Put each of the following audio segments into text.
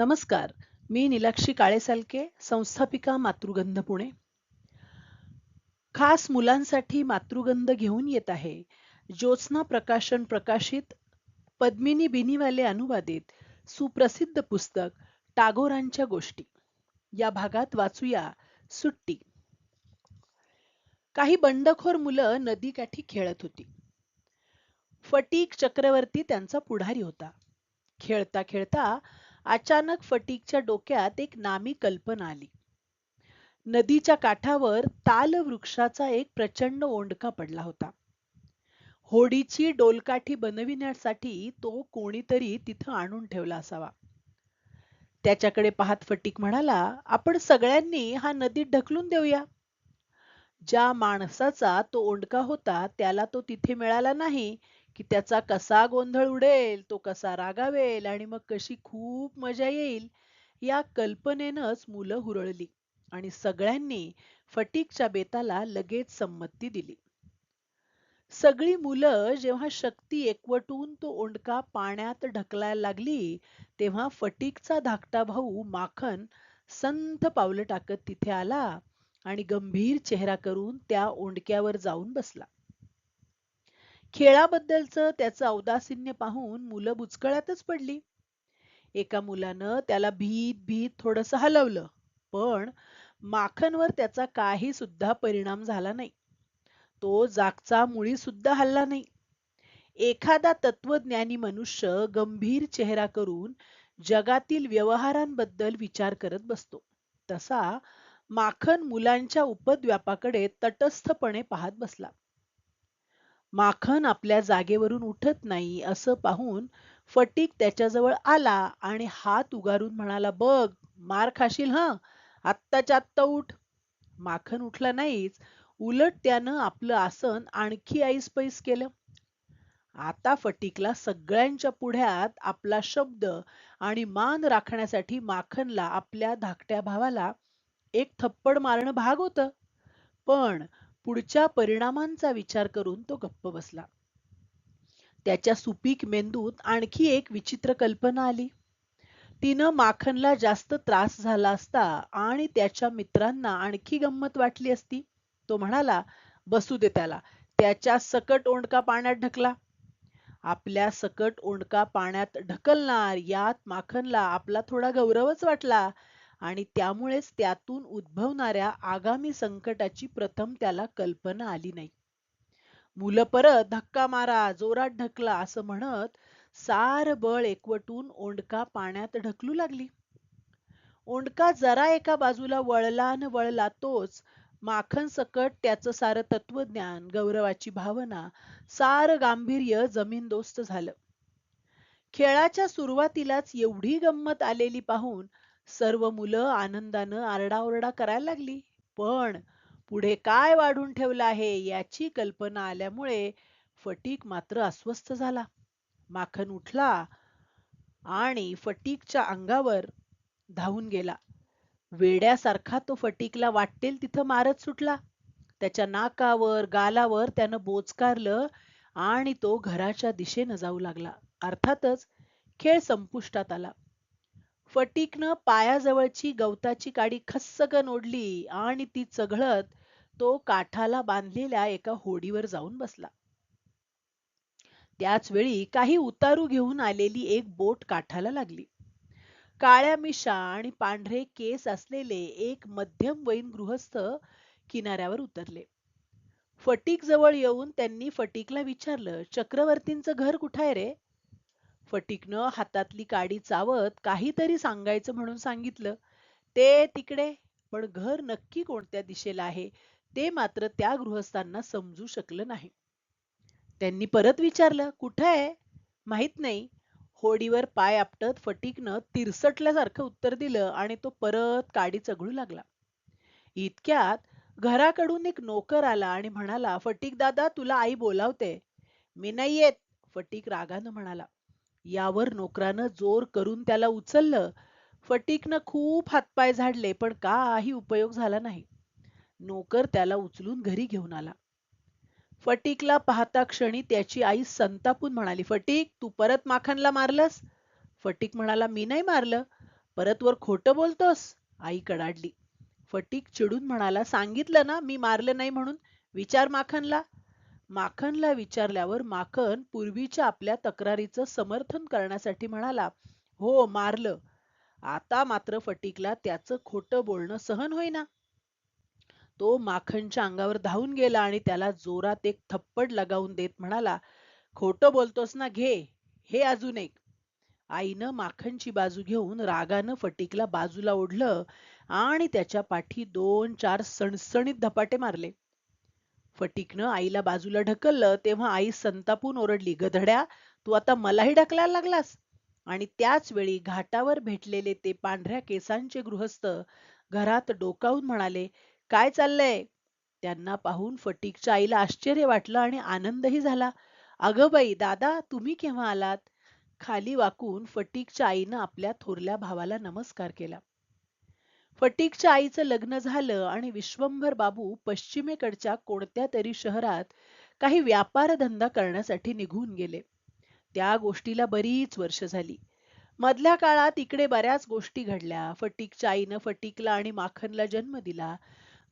नमस्कार. मी नीलाक्षी काळेसालके, संस्थापिका मातृगंध पुणे. खास मुलांसाठी मातृगंध घेऊन येत आहे. ज्योत्स्ना प्रकाशन प्रकाशित, पद्मिनी बिनीवाले अनुवादित, सुप्रसिद्ध पुस्तक टागोरांच्या गोष्टी. या भागात वाचूया सुट्टी. काही बंडखोर मुलं नदीकाठी खेळत होती. फटीक चक्रवर्ती त्यांचा पुढारी होता. खेळता खेळता अचानक फटीकच्या डोक्यात एक नामी कल्पना आली. नदीच्या काठावर ताल वृक्षाचा एक प्रचंड ओंडका पडला होता. होडीची डोलकाठी बनविण्यासाठी तो कोणीतरी तिथं आणून ठेवला असावा. त्याच्याकडे पाहत फटीक म्हणाला, आपण सगळ्यांनी हा नदीत ढकलून देऊया. ज्या माणसाचा तो ओंडका होता त्याला तो तिथे मिळाला नाही की त्याचा कसा गोंधळ उडेल, तो कसा रागावेल आणि मग कशी खूप मजा येईल, या कल्पनेनंच मुलं हुरळली आणि सगळ्यांनी फटीकच्या बेताला लगेच संमती दिली. सगळी मुलं जेव्हा शक्ती एकवटून तो ओंडका पाण्यात ढकलायला लागली, तेव्हा फटीकचा धाकटा भाऊ माखन संथ पावलं टाकत तिथे आला आणि गंभीर चेहरा करून त्या ओंडक्यावर जाऊन बसला. खेळाबद्दलचं त्याचं औदासिन्य पाहून मुलं बुचकळ्यातच पडली. एका मुलानं त्याला भीत भीत थोडंसं हलवलं, पण माखनवर त्याचा काही सुद्धा परिणाम झाला नाही. तो जागचा मुळी सुद्धा हलला नाही. एखादा तत्वज्ञानी मनुष्य गंभीर चेहरा करून जगातील व्यवहारांबद्दल विचार करत बसतो, तसा माखन मुलांच्या उपद्व्यापाकडे तटस्थपणे पाहत बसला. माखन आपल्या जागेवरून उठत नाही असं पाहून फटीक त्याच्याजवळ आला आणि हात उगारून म्हणाला, बघ, मार खाशील हं, आत्ताच्या आत्ता उठ. माखन उठला नाहीच, उलट त्यानं आपलं आसन आणखी ऐसपैस केलं. आता फटीकला सगळ्यांच्या पुढ्यात आपला शब्द आणि मान राखण्यासाठी माखनला आपल्या धाकट्या भावाला एक थप्पड मारणं भाग होतं. पण पुढच्या परिणामांचा विचार करून तो गप्प बसला. त्याच्या सुपीक मेंदूत आणखी एक विचित्र कल्पना आली. तिनं माखनला जास्त त्रास झाला असता आणि त्याच्या मित्रांना आणखी गंमत वाटली असती. तो म्हणाला, बसू दे त्याला, त्याच्या सकट ओंडका पाण्यात ढकला. आपल्या सकट ओंडका पाण्यात ढकलणार यात माखनला आपला थोडा गौरवच वाटला आणि त्यामुळेच त्यातून उद्भवणाऱ्या आगामी संकटाची प्रथम त्याला कल्पना आली नाही. मुलं परत धक्का मारा, जोरात ढकला असं म्हणत सार बळ एकवटून ओंडका पाण्यात ढकलू लागली. ओंडका जरा एका बाजूला वळला न वळला तोच माखन सकट त्याचं सारं तत्वज्ञान, गौरवाची भावना, सारं गांभीर्य जमीनदोस्त झालं. खेळाच्या सुरुवातीलाच एवढी गंमत आलेली पाहून सर्व मुलं आनंदानं आरडाओरडा करायला लागली. पण पुढे काय वाढून ठेवलं आहे याची कल्पना आल्यामुळे फटीक मात्र अस्वस्थ झाला. माखन उठला आणि फटीकच्या अंगावर धावून गेला. वेड्यासारखा तो फटीकला वाटेल तिथं मारत सुटला. त्याच्या नाकावर, गालावर त्यानं बोचकारलं आणि तो घराच्या दिशेनं जाऊ लागला. अर्थातच खेळ संपुष्टात आला. फटीकनं पायाजवळची गवताची काडी खस्सकन ओढली आणि ती चघळत तो काठाला बांधलेल्या एका होडीवर जाऊन बसला. त्याच वेळी काही उतारू घेऊन आलेली एक बोट काठाला लागली. काळ्या मिशा आणि पांढरे केस असलेले एक मध्यमवयीन गृहस्थ किनाऱ्यावर उतरले. फटीक जवळ येऊन त्यांनी फटीकला विचारलं, चक्रवर्तींचं घर कुठं आहे रे? फटीकनं हातातली काडी चावत काहीतरी सांगायचं म्हणून सांगितलं, ते तिकडे. पण घर नक्की कोणत्या दिशेला आहे ते मात्र त्या गृहस्थांना समजू शकलं नाही. त्यांनी परत विचारलं, कुठं आहे? माहित नाही. होडीवर पाय आपटत फटीकनं तिरसटल्यासारखं उत्तर दिलं आणि तो परत काडी चघळू लागला. इतक्यात घराकडून एक नोकर आला आणि म्हणाला, फटीक दादा, तुला आई बोलावते. मी नाही येत, फटीक रागानं म्हणाला. यावर नोकरानं जोर करून त्याला उचललं. फटीकनं खूप हातपाय झाडले पण काही उपयोग झाला नाही. नोकर त्याला उचलून घरी घेऊन आला. फटीकला पाहता क्षणी त्याची आई संतापून म्हणाली, फटीक, तू परत माखनला मारलंस? फटीक म्हणाला, मी नाही मारलं, परत वर खोटं बोलतोस? आई कडाडली. फटीक चिडून म्हणाला, सांगितलं ना मी मारलं नाही म्हणून. विचार माखनला. माखनला विचारल्यावर माखन पूर्वीच्या आपल्या तक्रारीचं समर्थन करण्यासाठी म्हणाला, हो मारलं. आता मात्र फटीकला त्याचं खोटं बोलणं सहन होईना. तो माखनच्या अंगावर धावून गेला आणि त्याला जोरात एक थप्पड लगावून देत म्हणाला, खोटं बोलतोस ना, घे हे अजून एक. आईनं माखनची बाजू घेऊन रागानं फटीकला बाजूला ओढलं आणि त्याच्या पाठी 2-4 सणसणीत धपाटे मारले. फटीकनं आईला बाजूला ढकललं तेव्हा आई संतापून ओरडली, गधड्या, तू आता मलाही ढकलायला लागलास? आणि त्याच वेळी घाटावर भेटलेले ते पांढऱ्या केसांचे गृहस्थ घरात डोकावून म्हणाले, काय चाललंय? त्यांना पाहून फटीकच्या आईला आश्चर्य वाटलं आणि आनंदही झाला. अगं बाई, दादा, तुम्ही केव्हा आलात? खाली वाकून फटीकच्या आईनं आपल्या थोरल्या भावाला नमस्कार केला. फटीकच्या आईचं लग्न झालं आणि विश्वंभर बाबू पश्चिमेकडच्या कोणत्या तरी शहरात काही व्यापार धंदा करण्यासाठी निघून गेले. त्या गोष्टीला बरीच वर्ष झाली. मधल्या काळात इकडे बऱ्याच गोष्टी घडल्या. फटीकच्या आईनं फटीकला आणि माखनला जन्म दिला.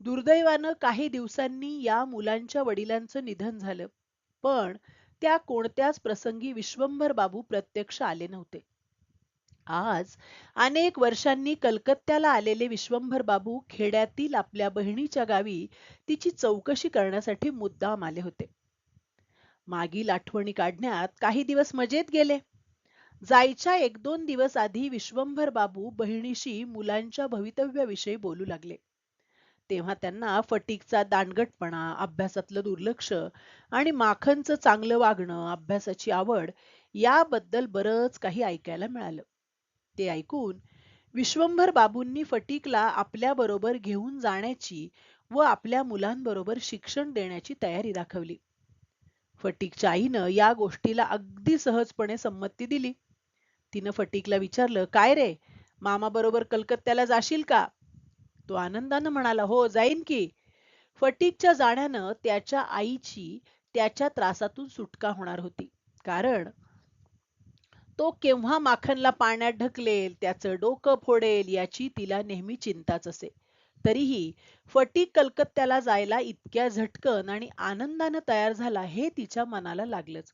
दुर्दैवानं काही दिवसांनी या मुलांच्या वडिलांचं निधन झालं. पण त्या कोणत्याच प्रसंगी विश्वंभर बाबू प्रत्यक्ष आले नव्हते. आज अनेक वर्षांनी कलकत्त्याला आलेले विश्वंभर बाबू खेड्यातील आपल्या बहिणीच्या गावी तिची चौकशी करण्यासाठी मुद्दाम आले होते. मागील आठवणी काढण्यात काही दिवस मजेत गेले. जायच्या 1-2 दिवस आधी विश्वंभर बाबू बहिणीशी मुलांच्या भवितव्याविषयी बोलू लागले. तेव्हा त्यांना फटीकचा दांडगटपणा, अभ्यासातलं दुर्लक्ष आणि माखनचं चांगलं वागणं, अभ्यासाची आवड याबद्दल बरंच काही ऐकायला मिळालं. ते ऐकून विश्वंभर बाबूंनी फटीकला आपल्या बरोबर घेऊन जाण्याची व आपल्या मुलांबरोबर शिक्षण देण्याची तयारी दाखवली. फटीकच्या आईनं या गोष्टीला अगदी सहजपणे संमती दिली. तिनं फटीकला विचारलं, काय रे, मामा बरोबर कलकत्त्याला जाशील का? तो आनंदानं म्हणाला, हो जाईन की. फटीकच्या जाण्यानं त्याच्या आईची त्याच्या त्रासातून सुटका होणार होती. कारण तो केव्हा माखनला पाण्यात ढकलेल, त्याचं डोकं फोडेल याची तिला नेहमी चिंताच असे. तरीही फटीक कलकत्त्याला जायला इतक्या झटकन आणि आनंदानं तयार झाला हे तिच्या मनाला लागलंच.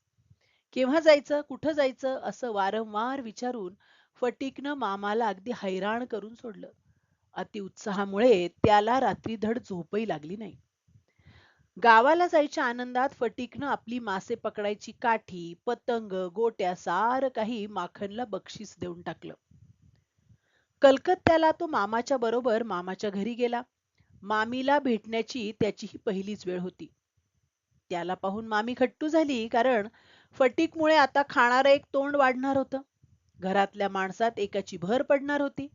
केव्हा जायचं, कुठं जायचं असं वारंवार विचारून फटीकनं मामाला अगदी हैराण करून सोडलं. अतिउत्साहामुळे त्याला रात्री धड झोपही लागली नाही. गावाला जायच्या आनंदात फटीकनं आपली मासे पकडायची काठी, पतंग, गोट्या सारं काही माखनला बक्षीस देऊन टाकलं. कलकत्त्याला तो मामाच्या बरोबर मामाच्या घरी गेला. मामीला भेटण्याची त्याची ही पहिलीच वेळ होती. त्याला पाहून मामी खट्टू झाली, कारण फटीकमुळे आता खाणारं एक तोंड वाढणार होतं. घरातल्या माणसात एकाची भर पडणार होती.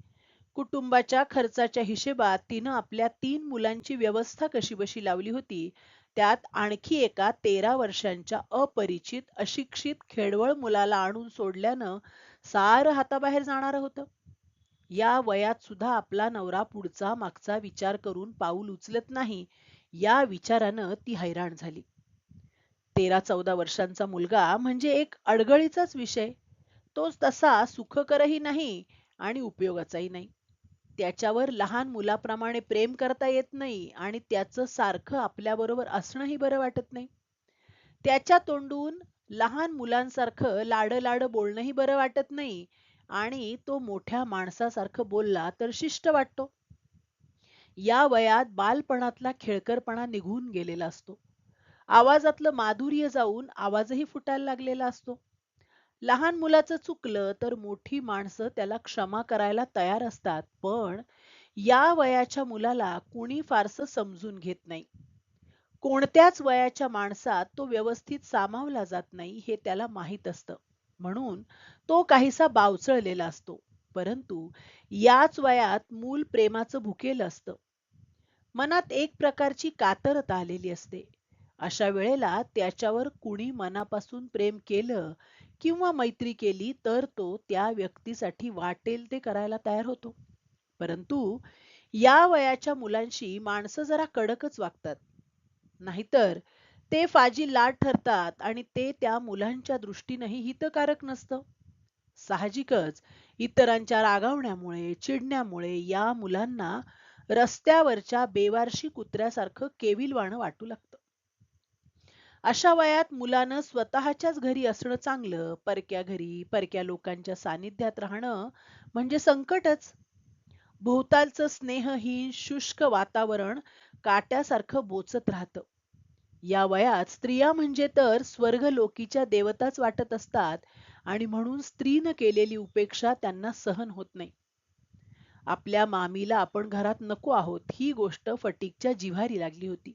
कुटुंबाच्या खर्चाच्या हिशेबात तिनं आपल्या 3 मुलांची व्यवस्था कशीबशी लावली होती. त्यात आणखी एका 13 वर्षांच्या अपरिचित अशिक्षित खेडवळ मुलाला आणून सोडल्यानं सारं हाताबाहेर जाणार होतं. या वयात सुद्धा आपला नवरा पुढचा मागचा विचार करून पाऊल उचलत नाही, या विचारानं ती हैराण झाली. 13-14 वर्षांचा मुलगा म्हणजे एक अडगळीचाच विषय. तो तसा सुखकरही नाही आणि उपयोगाचाही नाही. त्याच्यावर लहान मुलाप्रमाणे प्रेम करता येत नाही आणि त्याचं सारखं आपल्याबरोबर असणंही बरं वाटत नाही. त्याच्या तोंडून लहान मुलांसारखं लाड बोलणंही बरं वाटत नाही आणि तो मोठ्या माणसासारखं बोलला तर शिष्ट वाटतो. या वयात बालपणातला खेळकरपणा निघून गेलेला असतो. आवाजातलं माधुर्य जाऊन आवाजही फुटायला लागलेला असतो. लहान मुलाचं चुकलं तर मोठी माणसं त्याला क्षमा करायला तयार असतात, पण या वयाच्या मुलाला कुणी फारसं समजून घेत नाही. कोणत्याच वयाच्या माणसात तो व्यवस्थित सामावला जात नाही हे त्याला माहीत असतं. म्हणून तो काहीसा बावचळलेला असतो. परंतु याच वयात मूल प्रेमाचं भुकेलं असतं. मनात एक प्रकारची कातरता आलेली असते. अशा वेळेला त्याच्यावर कुणी मनापासून प्रेम केलं किंवा मैत्री केली तर तो त्या व्यक्तीसाठी वाटेल ते करायला तयार होतो. परंतु या वयाच्या मुलांशी माणसं जरा कडकच वागतात. नाहीतर ते फाजी लाड ठरतात आणि ते त्या मुलांच्या दृष्टीनंही हितकारक नसतं. साहजिकच इतरांच्या रागावण्यामुळे, चिडण्यामुळे या मुलांना रस्त्यावरच्या बेवारशी कुत्र्यासारखं केविलवाणं वाटू लागतं. अशा वयात मुलानं स्वतःच्याच घरी असणं चांगलं, परक्या घरी, परक्या लोकांच्या सानिध्यात राहणं म्हणजे संकटच. भोवतालचं स्नेहहीन, शुष्क वातावरण काट्यासारखं बोचत राहतं. या वयात स्त्रिया म्हणजे तर स्वर्गलोकीच्या देवताच वाटत असतात आणि म्हणून स्त्रीनं केलेली उपेक्षा त्यांना सहन होत नाही. आपल्या मामीला आपण घरात नको आहोत ही गोष्ट फटीकच्या जिव्हारी लागली होती.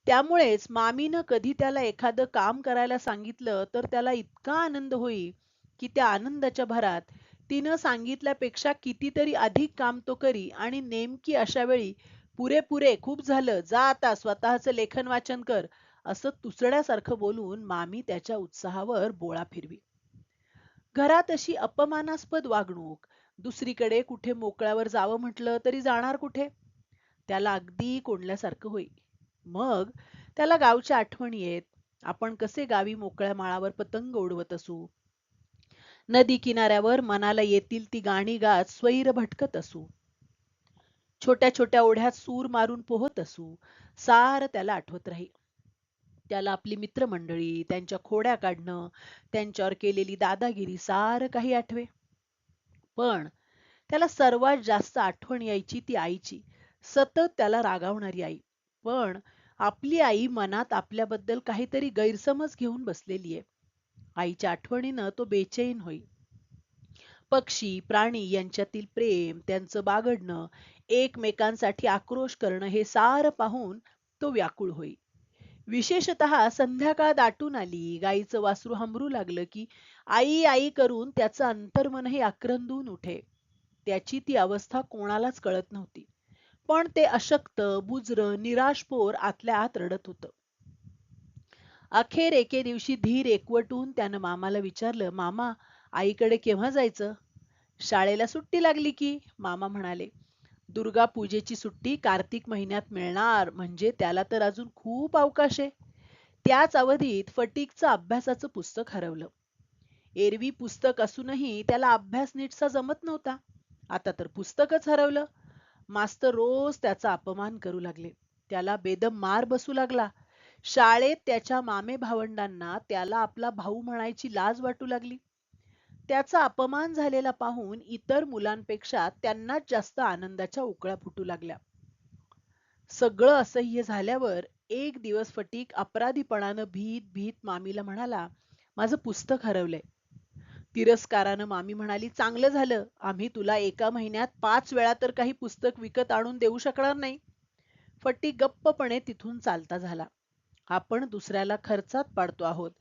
त्यामुळेच मामीनं कधी त्याला एखादं काम करायला सांगितलं तर त्याला इतका आनंद होई की त्या आनंदाच्या भरात तिनं सांगितल्यापेक्षा कितीतरी अधिक काम तो करी आणि नेमकी अशा वेळी पुरे पुरे खूप झालं, जा आता स्वतःचं लेखन वाचन कर, असं तुसड्यासारखं बोलून मामी त्याच्या उत्साहावर बोळा फिरवी. घरात अशी अपमानास्पद वागणूक दुसरीकडे कुठे मोकळ्यावर जावं म्हटलं तरी जाणार कुठे? त्याला अगदी कोंडल्यासारखं होई. मग त्याला गावच्या आठवणी येत. आपण कसे गावी मोकळ्या माळावर पतंग उडवत असू, नदी किनाऱ्यावर मनाला येतील ती गाणी गात स्वैर भटकत असू, छोट्या छोट्या ओढ्यात सूर मारून पोहत असू, सार त्याला आठवत राही. त्याला आपली मित्रमंडळी, त्यांच्या खोड्या काढणं, त्यांच्यावर केलेली दादागिरी सारं काही आठवे. पण त्याला सर्वात जास्त आठवण यायची ती आईची, सतत त्याला रागावणारी आई. पण आपली आई मनात आपल्याबद्दल काहीतरी गैरसमज घेऊन बसलेली आहे. आईच्या आठवणीनं तो बेचैन होई. पक्षी, प्राणी यांच्यातील प्रेम, त्यांचं बागडणं, एकमेकांसाठी आक्रोश करणं हे सारं पाहून तो व्याकुळ होई. विशेषतः संध्याकाळ दाटून आली, गाईचं वासरू हंबरू लागलं की आई आई करून त्याचं अंतर्मनही आक्रंदून उठे. त्याची ती अवस्था कोणालाच कळत नव्हती. पण ते अशक्त, बुजरं, निराशपोर आतल्या आत रडत होतं. अखेर एके दिवशी धीर एकवटून त्यानं मामाला विचारलं, मामा, आईकडे केव्हा जायचं? शाळेला सुट्टी लागली की, मामा म्हणाले. दुर्गा पूजेची सुट्टी कार्तिक महिन्यात मिळणार म्हणजे त्याला तर अजून खूप अवकाश आहे. त्याच अवधीत फटीकचं अभ्यासाचं पुस्तक हरवलं. एरवी पुस्तक असूनही त्याला अभ्यास नीटसा जमत नव्हता. आता तर पुस्तकच हरवलं. मास्तर रोज त्याचा अपमान करू लागले. त्याला बेदम मार बसू लागला. शाळेत त्याच्या मामे भावंडांना त्याला आपला भाऊ म्हणायची लाज वाटू लागली. त्याचा अपमान झालेला पाहून इतर मुलांपेक्षा त्यांनाच जास्त आनंदाच्या उकळ्या फुटू लागल्या. सगळं असह्य झाल्यावर एक दिवस फटीक अपराधीपणानं भीत भीत मामीला म्हणाला, माझं पुस्तक हरवलंय. तिरस्कारानं मामी म्हणाली, चांगलं झालं, आम्ही तुला एका महिन्यात 5 वेळा तर काही पुस्तक विकत आणून देऊ शकणार नाही. फटीक गप्पपणे तिथून चालता झाला. आपण दुसऱ्याला खर्चात पाडतो आहोत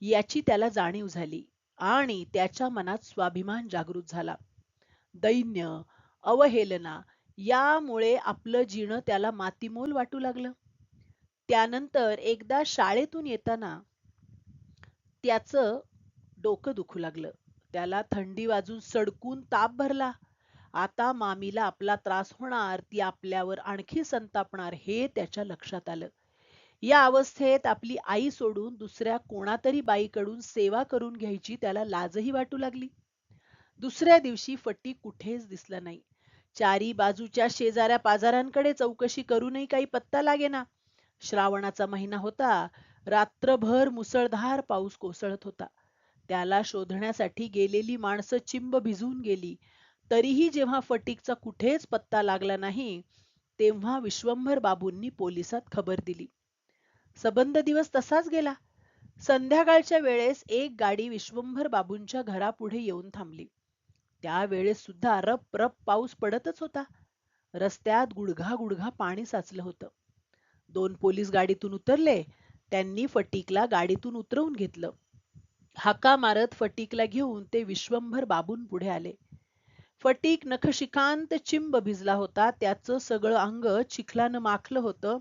याची त्याला जाणीव झाली आणि त्याच्या मनात स्वाभिमान जागृत झाला. दैन्य, अवहेलना यामुळे आपलं जीणं त्याला मातीमोल वाटू लागलं. त्यानंतर एकदा शाळेतून येताना त्याचं डोकं दुखू लागलं. त्याला थंडी वाजून सडकून ताप भरला. आता मामीला आपला त्रास होणार, ती आपल्यावर आणखी संतापणार हे त्याच्या लक्षात आलं. या अवस्थेत आपली आई सोडून दुसऱ्या कोणातरी बाईकडून सेवा करून घ्यायची त्याला लाजही वाटू लागली. दुसऱ्या दिवशी फटीक कुठेच दिसला नाही. चारी बाजूच्या शेजाऱ्या पाजाऱ्यांकडे चौकशी करूनही काही पत्ता लागेना. श्रावणाचा महिना होता. रात्रभर मुसळधार पाऊस कोसळत होता. त्याला शोधण्यासाठी गेलेली माणसं चिंब भिजून गेली. तरीही जेव्हा फटीकचा कुठेच पत्ता लागला नाही, तेव्हा विश्वंभर बाबूंनी पोलिसात खबर दिली. सबंध दिवस तसाच गेला. संध्याकाळच्या वेळेस एक गाडी विश्वंभर बाबूंच्या घरापुढे येऊन थांबली. त्या वेळेस सुद्धा रप रप पाऊस पडतच होता. रस्त्यात गुडघा गुडघा पाणी साचलं होतं. 2 पोलीस गाडीतून उतरले. त्यांनी फटीकला गाडीतून उतरवून घेतलं. हाका मारत फटीकला घेऊन ते विश्वंभर बाबूंपुढे आले. फटीक नखशिखांत चिंब भिजला होता. त्याचं सगळं अंग चिखलानं माखलं होतं.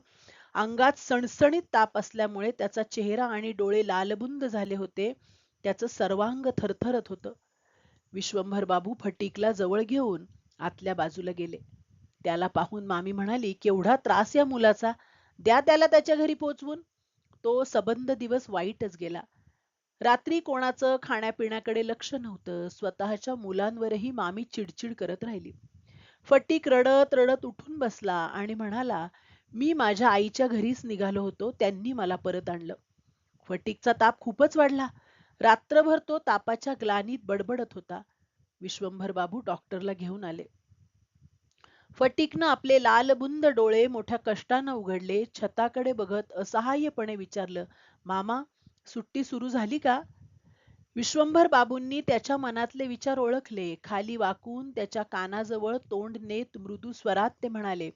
अंगात सणसणीत ताप असल्यामुळे त्याचा चेहरा आणि डोळे लालबुंद झाले होते. त्याचं सर्वांग थरथरत होतं. विश्वंभर बाबू फटीकला जवळ घेऊन आतल्या बाजूला गेले. त्याला पाहून मामी म्हणाली, केवढा त्रास या मुलाचा, द्या त्याला त्याच्या घरी पोचवून. तो सबंध दिवस वाईटच गेला. रात्री कोणाचं खाण्यापिण्याकडे लक्ष नव्हतं. स्वतःच्या मुलांवरही मामी चिडचिड करत राहिली. फटीक रडत रडत उठून बसला आणि म्हणाला, मी माझ्या आईच्या घरीच निघालो होतो, त्यांनी मला परत आणलं. फटीकचा ताप खूपच वाढला. रात्रभर तो तापाच्या ग्लानीत बडबडत होता. विश्वंभर बाबू डॉक्टरला घेऊन आले. फटीकनं आपले लालबुंद डोळे मोठ्या कष्टानं उघडले. छताकडे बघत असहाय्यपणे विचारलं, मामा, सुट्टी सुरू झाली का? विश्वंभर बाबूंनी त्याच्या मनातले विचार ओळखले. खाली वाकून त्याच्या कानाजवळ तोंड नेत मृदू स्वरात ते म्हणाले,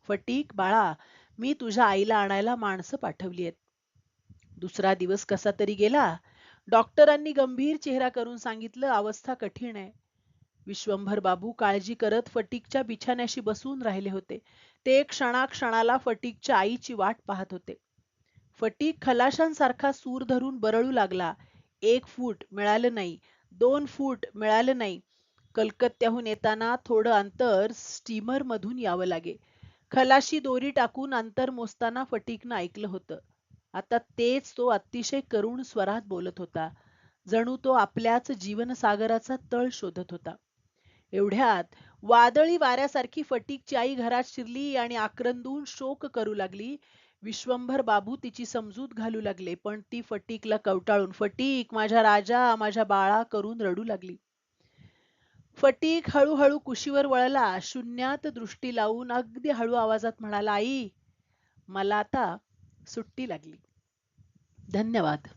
फटीक बाळा, मी तुझ्या आईला आणायला माणसं पाठवली आहेत. दुसरा दिवस कसा तरी गेला. डॉक्टरांनी गंभीर चेहरा करून सांगितलं, अवस्था कठीण आहे. विश्वंभर बाबू काळजी करत फटीकच्या बिछाण्याशी बसून राहिले होते. ते क्षणाक्षणाला फटीकच्या आईची वाट पाहत होते. फटीक खलाशांसारखा सूर धरून बरळू लागला. 1 फूट मिळालं नाही, 2 फूट मिळालं नाही. कलकत्त्याहून येताना थोडं अंतर स्टीमर मधून यावं लागे. खलाशी दोरी टाकून अंतर मोजताना फटीकनं ऐकलं होतं. आता तेच तो अतिशय करुण स्वरात बोलत होता. जणू तो आपल्याच जीवनसागराचा तळ शोधत होता. एवढ्यात वादळी वाऱ्यासारखी फटीकची आई घरात शिरली आणि आक्रंदून शोक करू लागली. विश्वंभर बाबू तिची समजूत घालू लागले, पण ती फटीकला कवटाळून, फटीक माझ्या राजा, माझ्या बाळा करून रडू लागली. फटीक हळूहळू कुशीवर वळला. शून्यात दृष्टी लावून अगदी हळू आवाजात म्हणाला, आई, मला आता सुट्टी लागली. धन्यवाद.